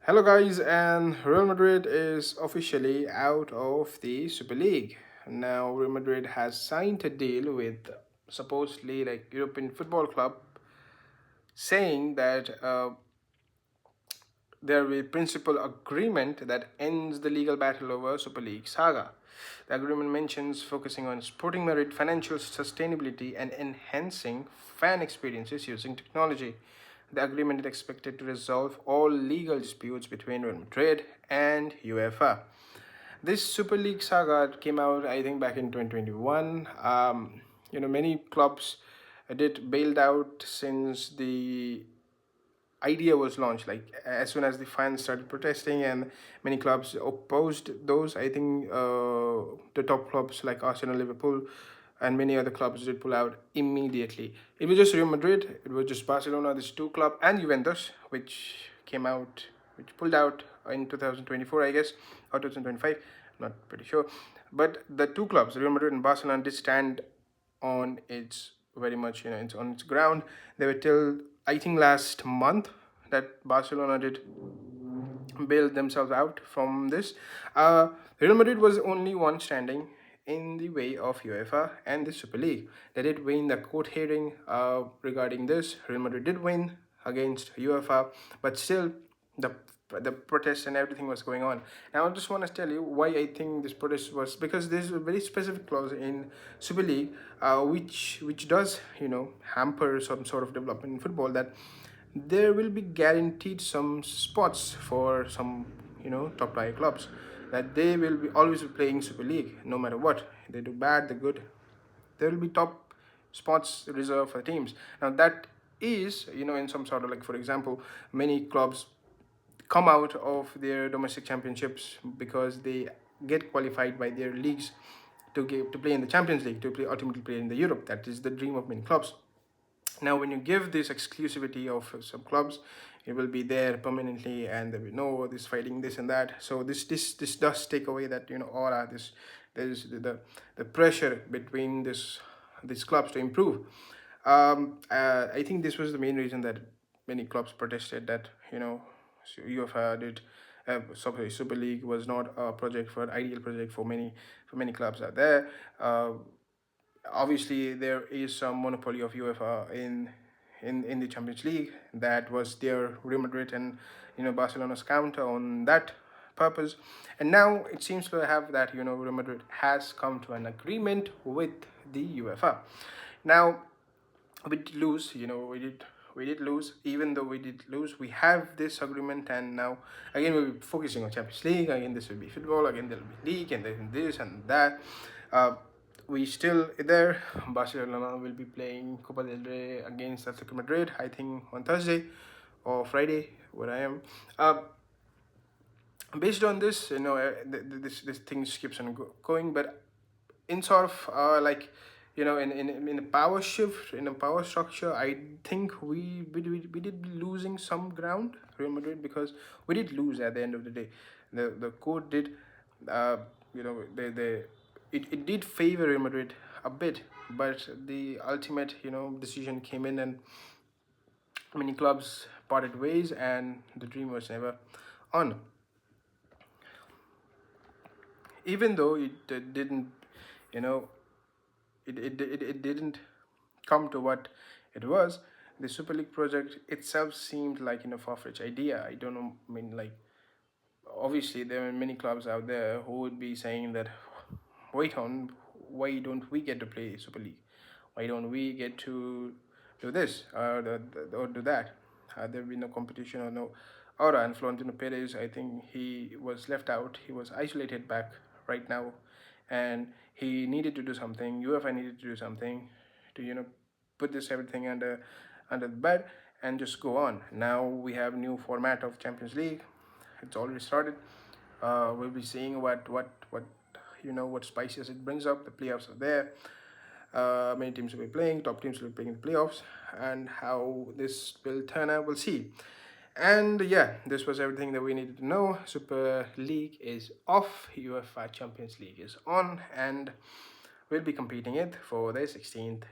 Hello, guys, and Real Madrid is officially out of the Super League. Now, Real Madrid has signed a deal with supposedly like European Football Club, saying that there will be principal agreement that ends the legal battle over Super League saga. The agreement mentions focusing on sporting merit, financial sustainability, and enhancing fan experiences using technology. The agreement is expected to resolve all legal disputes between Real Madrid and UEFA. This Super League saga came out, I think, back in 2021. Many clubs did bailed out since the idea was launched, like as soon as the fans started protesting, and many clubs opposed those. I think the top clubs like Arsenal, Liverpool, and many other clubs did pull out immediately. It was just Real Madrid, it was just Barcelona, this two club, and Juventus, which came out, which pulled out in 2024, I guess, or 2025, not pretty sure. But the two clubs, Real Madrid and Barcelona, did stand on its very much, it's on its ground. They were till, I think, last month that Barcelona did bail themselves out from this. Real Madrid was only one standing in the way of UEFA and the Super League. They did win the court hearing regarding this. Real Madrid did win against UEFA, but still the protests and everything was going on. Now I just want to tell you why I think this protest was, because there's a very specific clause in Super League which does hamper some sort of development in football, that there will be guaranteed some spots for some top tier clubs, that they will be always be playing Super League no matter what. They do bad, the good, there will be top spots reserved for teams. Now that is, in some sort of, like, for example, many clubs come out of their domestic championships because they get qualified by their leagues to play in the Champions League, to ultimately play in the Europe. That is the dream of many clubs. Now, when you give this exclusivity of some clubs, it will be there permanently, and there will be no this fighting, this and that. So this does take away that aura. There's the pressure between these clubs to improve. I think this was the main reason that many clubs protested, that UEFA did. Super League was not a project for ideal project for many clubs out there. Obviously there is some monopoly of UEFA in the Champions League. That was their Real Madrid and Barcelona's counter on that purpose. And now it seems to have that Real Madrid has come to an agreement with the UEFA. Now we did lose, we did lose. Even though we did lose, we have this agreement, and now again we'll be focusing on Champions League. Again, this will be football. Again, there will be league, and then this and that. We still there. Barcelona will be playing Copa del Rey against Atletico Madrid, I think on Thursday or Friday, where I am. Based on this, this thing keeps on going, but in sort of in a power shift, in a power structure, I think we did be losing some ground, Real Madrid, because we did lose at the end of the day. The court did, they it did favor Real Madrid a bit, but the ultimate decision came in, and many clubs parted ways, and the dream was never on. Even though it didn't, you know it didn't come to what it was. The Super League project itself seemed like a far-fetched idea. I don't know, I mean, like, obviously there are many clubs out there who would be saying that, wait on, why don't we get to play Super League? Why don't we get to do this or do that? There be no competition or no aura. And Florentino Perez, I think he was left out. He was isolated back right now, and he needed to do something. UEFA needed to do something to put this everything under the bed and just go on. Now we have new format of Champions League. It's already started. We'll be seeing what spices it brings up. The playoffs are there. Many teams will be playing. Top teams will be playing in the playoffs, and how this will turn out, we'll see. And yeah, this was everything that we needed to know. Super League is off. UEFA Champions League is on, and we'll be competing it for the 16th